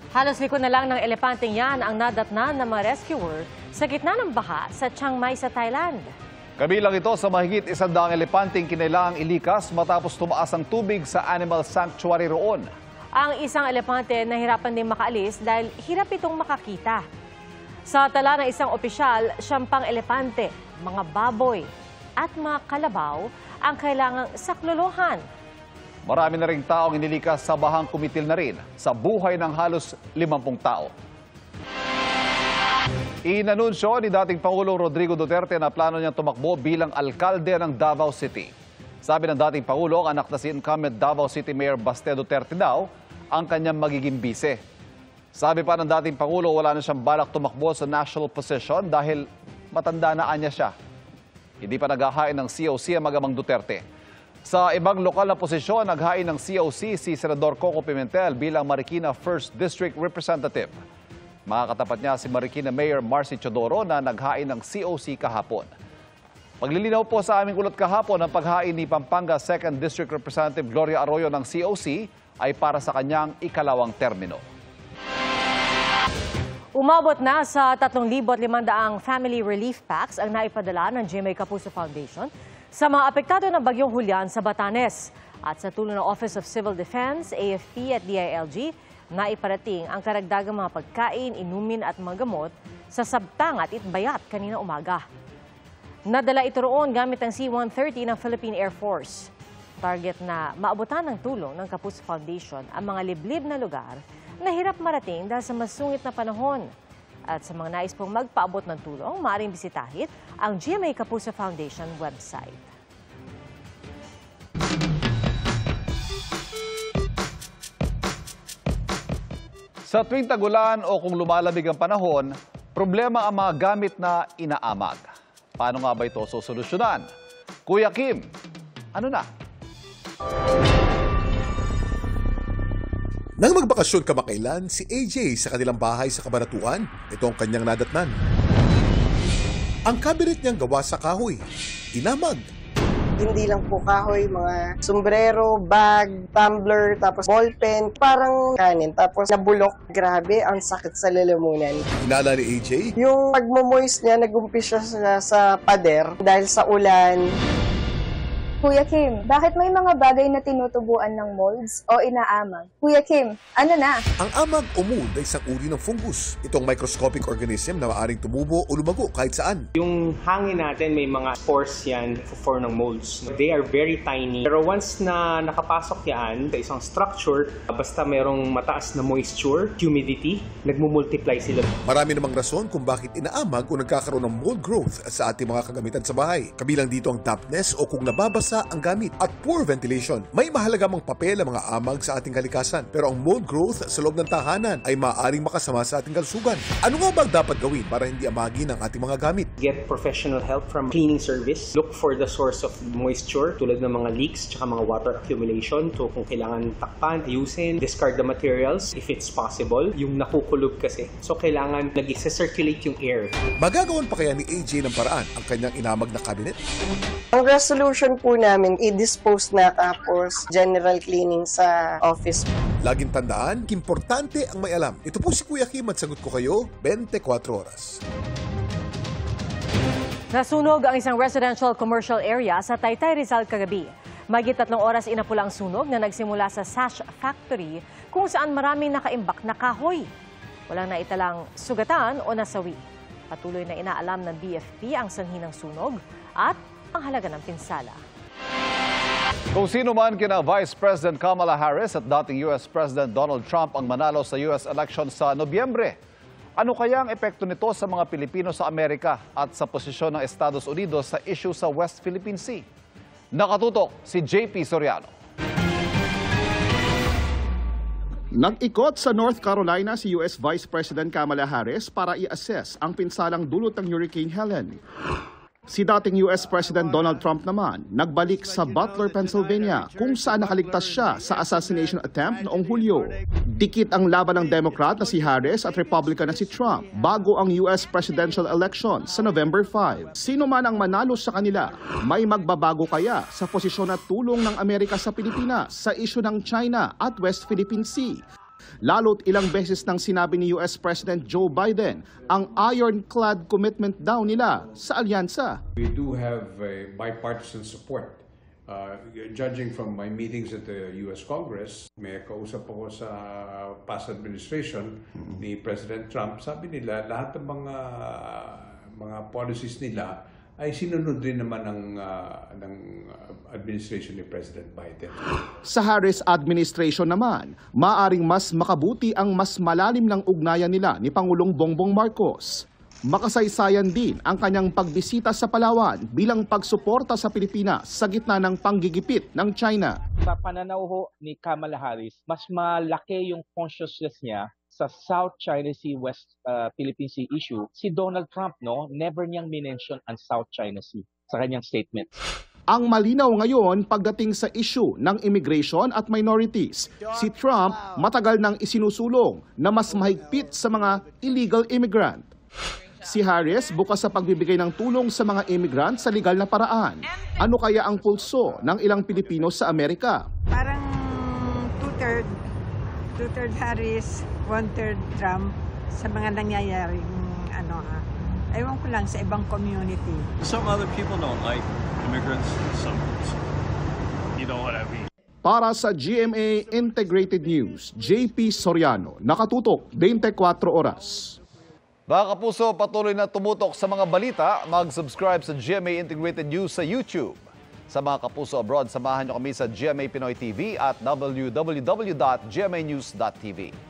Halos liko na lang ng elepanteng yan ang nadatnan ng mga rescuer sa gitna ng baha sa Chiang Mai sa Thailand. Kabilang ito sa mahigit 100 elepanteng kinailangang ilikas matapos tumaas ang tubig sa animal sanctuary roon. Ang isang elepante nahirapan din makaalis dahil hirap itong makakita. Sa tala ng isang opisyal, 10 elepante, mga baboy at mga kalabaw ang kailangang saklolohan. Marami na ring taong inilikas sa bahang kumitil na rin sa buhay ng halos 50 tao. Inanunsyo ni dating Pangulong Rodrigo Duterte na plano niyang tumakbo bilang alkalde ng Davao City. Sabi ng dating Pangulo, ang anak na si incumbent Davao City Mayor Baste Duterte daw ang kanyang magiging bise. Sabi pa ng dating Pangulo, wala na siyang balak tumakbo sa national position dahil matanda na anya siya. Hindi pa naghahain ng COC ang magamang Duterte. Sa ibang lokal na posisyon, naghain ng COC si Senador Coco Pimentel bilang Marikina 1st District Representative. Makakatapat niya si Marikina Mayor Marcy Chodoro na naghain ng COC kahapon. Paglilinaw po sa aming ulat kahapon, ang paghain ni Pampanga 2nd District Representative Gloria Arroyo ng COC ay para sa kanyang ikalawang termino. Umabot na sa 3,500 family relief packs ang naipadala ng GMA Kapuso Foundation sa mga apektado ng Bagyong Julian sa Batanes. At sa tulong ng Office of Civil Defense, AFP at DILG, naiparating ang karagdagang mga pagkain, inumin at mga gamot sa Sabtang at Itbayat kanina umaga. Nadala ito roon gamit ang C-130 ng Philippine Air Force. Target na maabutan ng tulong ng Kapuso Foundation ang mga liblib na lugar na hirap marating dahil sa masungit na panahon. At sa mga nais pong magpaabot ng tulong, maaaring bisitahin ang GMA Kapuso Foundation website. Sa tuwing tagulan o kung lumalamig ang panahon, problema ang mga gamit na inaamag. Paano nga ba ito sosolusyonan? Kuya Kim, ano na? Nang magbakasyon kamakailan, si AJ sa kanilang bahay sa Cabanatuan, ito ang kanyang nadatnan. Ang cabinet niyang gawa sa kahoy, inamag. Hindi lang po kahoy, mga sombrero, bag, tumbler, tapos ballpen, parang kanin. Tapos nabulok, grabe, ang sakit sa lalamunan. Inala ni AJ, Yung pagmo-moist niya, nag-umpisa siya sa pader dahil sa ulan. Kuya Kim, bakit may mga bagay na tinutubuan ng molds o inaamag? Kuya Kim, ano na? ang amag o mold ay isang uri ng fungus. Itong microscopic organism na maaaring tumubo o lumago kahit saan. Yung hangin natin, may mga spores yan for ng molds. They are very tiny. Pero once na nakapasok yan sa isang structure, basta merong mataas na moisture, humidity, nagmumultiply sila. Marami namang rason kung bakit inaamag o nagkakaroon ng mold growth sa ating mga kagamitan sa bahay. Kabilang dito ang dampness o kung nababasa ang gamit at poor ventilation. May mahalaga mang papel ang mga amag sa ating kalikasan, pero ang mold growth sa loob ng tahanan ay maaaring makasama sa ating kalusugan. Ano nga ba dapat gawin para hindi amagin ang ating mga gamit? Get professional help from cleaning service. Look for the source of moisture tulad ng mga leaks tsaka mga water accumulation. So kung kailangan takpan, ayusin, discard the materials if it's possible. Yung nakukulog kasi. So kailangan nag-circulate yung air. Magagawan pa kaya ni AJ ng paraan ang kanyang inamag na cabinet? Ang resolution po namin, i-dispose na tapos general cleaning sa office. Laging tandaan, importante ang may alam. Ito po si Kuya Kim at sagot ko kayo 24 oras. Nasunog ang isang residential commercial area sa Taytay, Rizal kagabi. Mahigit 3 oras inapula ang sunog na nagsimula sa sash factory kung saan maraming nakaimbak na kahoy. Walang naitalang sugatan o nasawi. Patuloy na inaalam ng BFP ang sanhi ng sunog at ang halaga ng pinsala. Kung sino man kina Vice President Kamala Harris at dating US President Donald Trump ang manalo sa US election sa Nobyembre, ano kaya ang epekto nito sa mga Pilipino sa Amerika at sa posisyon ng Estados Unidos sa issue sa West Philippine Sea? Nakatutok si JP Soriano. Nag-ikot sa North Carolina si US Vice President Kamala Harris para i-assess ang pinsalang dulot ng Hurricane Helen. Si dating US President Donald Trump naman nagbalik sa Butler, Pennsylvania kung saan nakaligtas siya sa assassination attempt noong Hulyo. Dikit ang laban ng Democrat na si Harris at Republican na si Trump bago ang US presidential election sa November 5. Sino man ang manalo sa kanila, may magbabago kaya sa posisyon at tulong ng Amerika sa Pilipinas sa isyu ng China at West Philippine Sea? Lalo't ilang beses nang sinabi ni US President Joe Biden ang ironclad commitment daw nila sa alyansa. We do have a bipartisan support. Judging from my meetings at the US Congress, may kausap ako sa past administration ni President Trump. Sabi nila, lahat ng mga policies nila ay sinunod rin naman ng administration ni President Biden. Sa Harris administration naman, maaring mas makabuti ang mas malalim ng ugnayan nila ni Pangulong Bongbong Marcos. Makasaysayan din ang kanyang pagbisita sa Palawan bilang pagsuporta sa Pilipinas sa gitna ng panggigipit ng China. Sa pananaw ho ni Kamala Harris, mas malaki yung consciousness niya sa South China Sea, West Philippine Sea issue. Si Donald Trump, never niyang minention ang South China Sea sa kanyang statement. Ang malinaw ngayon pagdating sa issue ng immigration at minorities, si Trump matagal nang isinusulong na mas mahigpit sa mga illegal immigrant. Si Harris bukas sa pagbibigay ng tulong sa mga immigrant sa legal na paraan. Ano kaya ang pulso ng ilang Pilipino sa Amerika? Parang two-third Harris, one-third Trump sa mga nangyayaring ewan ko lang sa ibang community. Some other people don't like immigrants, some you know what I mean. Para sa GMA Integrated News, JP Soriano, nakatutok 24 oras. Mga kapuso, patuloy na tumutok sa mga balita. Mag-subscribe sa GMA Integrated News sa YouTube. Sa mga kapuso abroad, samahan niyo kami sa GMA Pinoy TV at www.gmanews.tv.